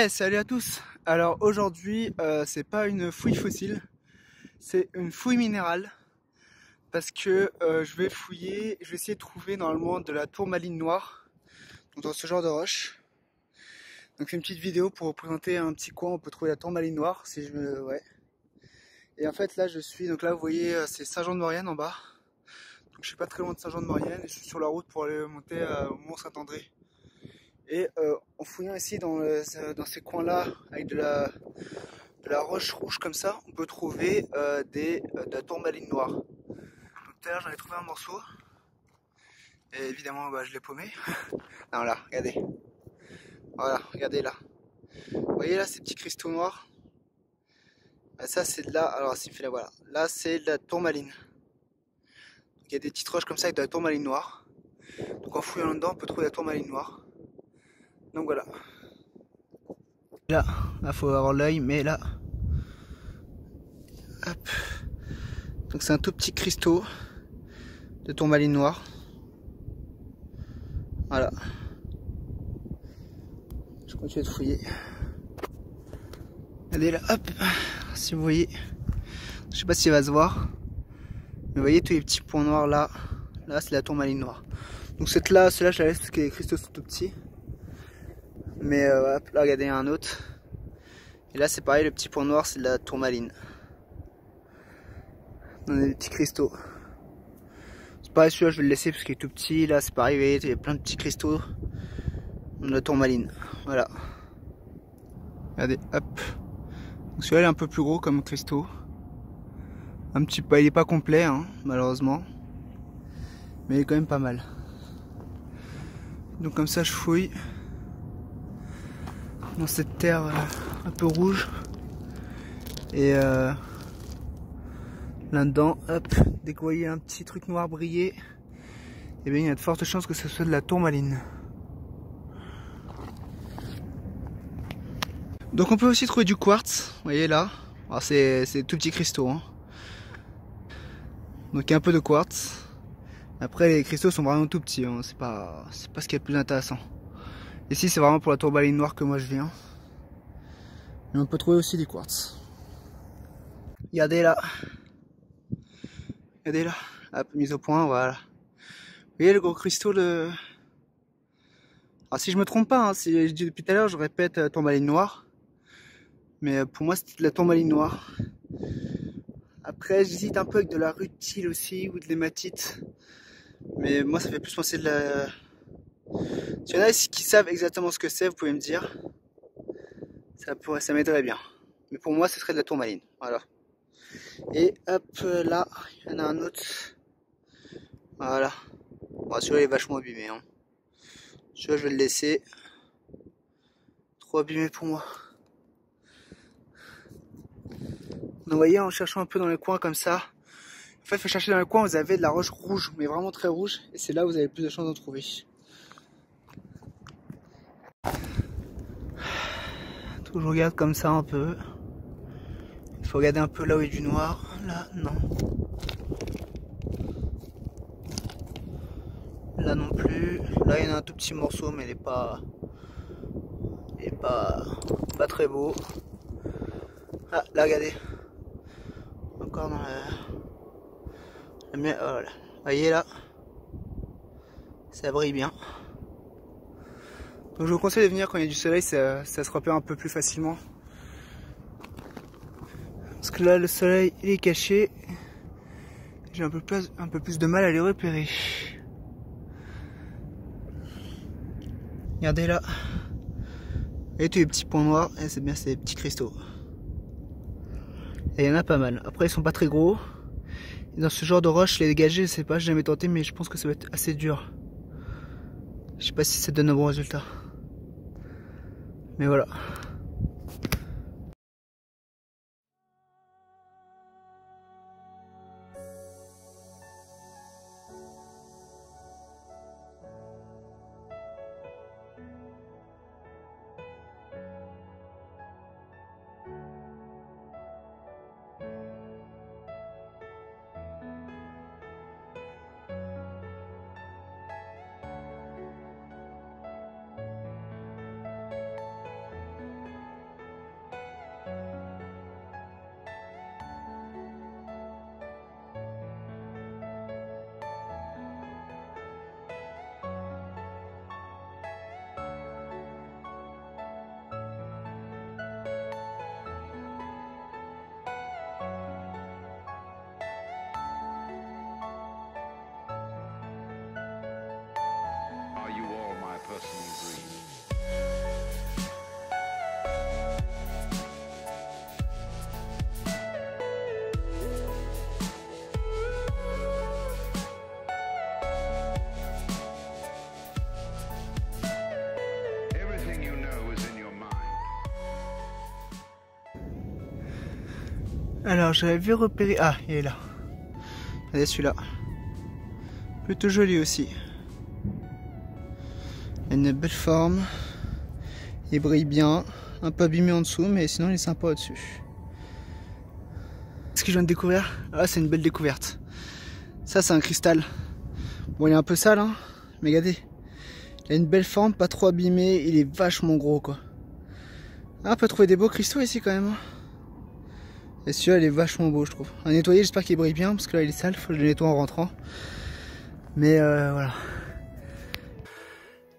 Salut à tous! Alors aujourd'hui, c'est pas une fouille fossile, c'est une fouille minérale parce que je vais essayer de trouver normalement de la tourmaline noire donc dans ce genre de roche. Donc c'est une petite vidéo pour vous présenter un petit coin où on peut trouver la tourmaline noire si je me ouais. Et en fait là donc là vous voyez c'est Saint-Jean-de-Maurienne en bas. Donc je suis pas très loin de Saint-Jean-de-Maurienne et je suis sur la route pour aller monter au Mont-Saint-André. Et en fouillant ici dans ces coins-là avec de la roche rouge comme ça, on peut trouver de la tourmaline noire. Donc tout à l'heure j'en ai trouvé un morceau, et évidemment je l'ai paumé. Non là, regardez. Voilà, regardez là. Vous voyez là ces petits cristaux noirs? Ça c'est de la. Alors s'il me fait là, voilà. Là c'est de la tourmaline. Il y a des petites roches comme ça avec de la tourmaline noire. Donc en fouillant là-dedans, on peut trouver la tourmaline noire. Donc voilà. Là faut avoir l'œil, mais là. Hop. Donc c'est un tout petit cristaux de tourmaline noire. Voilà. Je continue de fouiller. Regardez là, hop, si vous voyez, je sais pas si ça va se voir, mais vous voyez tous les petits points noirs là, là c'est la tourmaline noire. Donc celle-là je la laisse parce que les cristaux sont tout petits. Mais hop, là regardez, il y a un autre. Et là c'est pareil, le petit point noir c'est de la tourmaline. On a des petits cristaux. C'est pareil, celui-là je vais le laisser parce qu'il est tout petit. Là c'est pareil, vous voyez, il y a plein de petits cristaux de la tourmaline. Voilà. Regardez, hop. Donc celui-là il est un peu plus gros comme cristaux. Un petit peu, il est pas complet hein, malheureusement. Mais il est quand même pas mal. Donc comme ça je fouille dans cette terre un peu rouge. Et là-dedans, hop, dès que vous voyez un petit truc noir briller, et bien il y a de fortes chances que ce soit de la tourmaline. Donc on peut aussi trouver du quartz, vous voyez là. C'est tout petits cristaux. Hein. Donc il y a un peu de quartz. Après les cristaux sont vraiment tout petits, hein. C'est pas ce qu'il y a de plus intéressant. Ici c'est vraiment pour la tourmaline noire que moi je viens. Mais on peut trouver aussi des quartz. Regardez là. Regardez là. Hop, mise au point, voilà. Vous voyez le gros cristaux de... Alors si je me trompe pas, hein, si je dis depuis tout à l'heure, je répète tourmaline noire. Mais pour moi c'était de la tourmaline noire. Après j'hésite un peu avec de la rutile aussi ou de l'hématite. Mais moi ça fait plus penser de la... S'il y en a qui savent exactement ce que c'est, vous pouvez me dire. Ça m'aiderait bien. Mais pour moi ce serait de la tourmaline. Voilà. Et hop là, il y en a un autre. Voilà. Bon, celui-là est vachement abîmé. Hein. Celui-là je vais le laisser. Trop abîmé pour moi. Donc vous voyez, en cherchant un peu dans les coins comme ça, en fait il faut chercher dans les coins où vous avez de la roche rouge, mais vraiment très rouge, et c'est là où vous avez le plus de chances d'en trouver. Donc je regarde comme ça un peu. Il faut regarder un peu là où il y a du noir. Là, non. Là non plus. Là il y en a un tout petit morceau, mais il est pas très beau. Ah, là regardez. Encore dans la... Voilà. Vous voyez là, ça brille bien. Donc je vous conseille de venir quand il y a du soleil, ça se repère un peu plus facilement. Parce que là le soleil il est caché. J'ai un peu plus de mal à les repérer. Regardez là. Et tous les petits points noirs, et c'est bien ces petits cristaux. Et il y en a pas mal. Après ils sont pas très gros. Et dans ce genre de roche, les dégager, je sais pas, j'ai jamais tenté, mais je pense que ça va être assez dur. Je sais pas si ça donne un bon résultat. Mais voilà. Alors j'avais vu repérer... Ah, il est là. Regardez celui-là. Plutôt joli aussi. Il a une belle forme. Il brille bien. Un peu abîmé en dessous, mais sinon il est sympa au-dessus. Ce que je viens de découvrir, ah, c'est une belle découverte. Ça c'est un cristal. Bon, il est un peu sale, hein, mais regardez. Il a une belle forme, pas trop abîmé. Il est vachement gros, quoi. Ah, on peut trouver des beaux cristaux ici quand même. Et celui-là, il est vachement beau, je trouve. À nettoyer, j'espère qu'il brille bien, parce que là, il est sale. Faut que je le nettoie en rentrant. Mais voilà.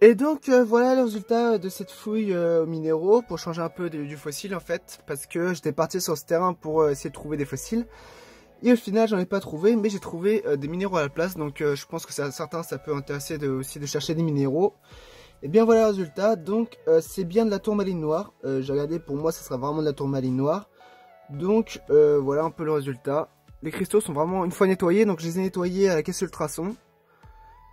Et donc voilà le résultat de cette fouille aux minéraux, pour changer un peu du fossile en fait, parce que j'étais parti sur ce terrain pour essayer de trouver des fossiles, et au final j'en ai pas trouvé, mais j'ai trouvé des minéraux à la place, donc je pense que certains ça peut intéresser aussi de chercher des minéraux. Et bien voilà le résultat, donc c'est bien de la tourmaline noire, j'ai regardé, pour moi ça sera vraiment de la tourmaline noire, donc voilà un peu le résultat. Les cristaux sont vraiment, une fois nettoyés, donc je les ai nettoyés à la caisse ultrason,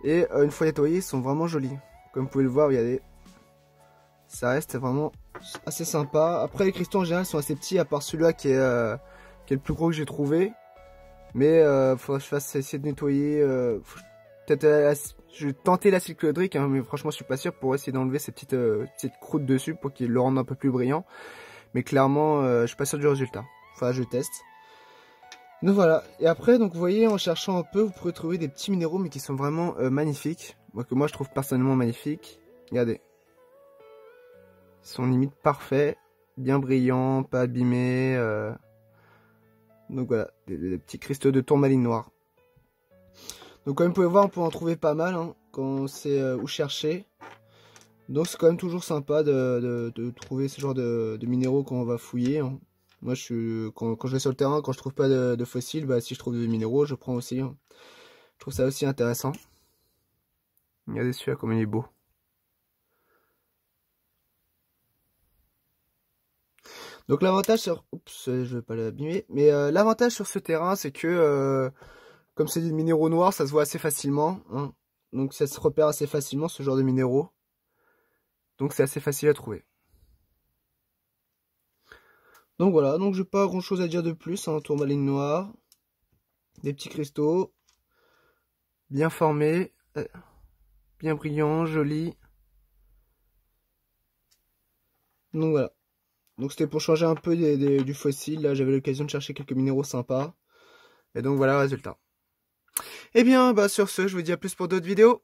et une fois nettoyés ils sont vraiment jolis. Comme vous pouvez le voir, regardez, ça reste vraiment assez sympa. Après, les cristaux en général sont assez petits, à part celui-là qui est le plus gros que j'ai trouvé. Mais faudra que je fasse essayer de nettoyer. Peut-être, je vais tenter l'acide chlorhydrique, hein, mais franchement, je suis pas sûr, pour essayer d'enlever ces petites croûtes dessus pour qu'il le rende un peu plus brillant. Mais clairement, je suis pas sûr du résultat. Enfin, je teste. Donc voilà. Et après, donc vous voyez, en cherchant un peu, vous pourrez trouver des petits minéraux, mais qui sont vraiment magnifiques. Que moi je trouve personnellement magnifique. Regardez. Ils sont limite parfaits. Bien brillants, pas abîmés. Donc voilà, des petits cristaux de tourmaline noire. Donc comme vous pouvez voir, on peut en trouver pas mal hein, quand on sait où chercher. Donc c'est quand même toujours sympa de trouver ce genre de minéraux quand on va fouiller. Hein. Moi quand je vais sur le terrain, quand je trouve pas de fossiles, bah, si je trouve des minéraux, je prends aussi. Hein. Je trouve ça aussi intéressant. Regardez celui-là comme il est beau. Donc l'avantage sur... Oups, je vais pas l'abîmer. Mais l'avantage sur ce terrain, c'est que... comme c'est des minéraux noirs, ça se voit assez facilement. Hein. Donc ça se repère assez facilement, ce genre de minéraux. Donc c'est assez facile à trouver. Donc voilà, donc j'ai pas grand chose à dire de plus. Hein. Tourmaline noire. Des petits cristaux. Bien formés. Bien brillants, jolis. Donc voilà. Donc c'était pour changer un peu du fossile. Là j'avais l'occasion de chercher quelques minéraux sympas. Et donc voilà le résultat. Et bien bah sur ce, je vous dis à plus pour d'autres vidéos.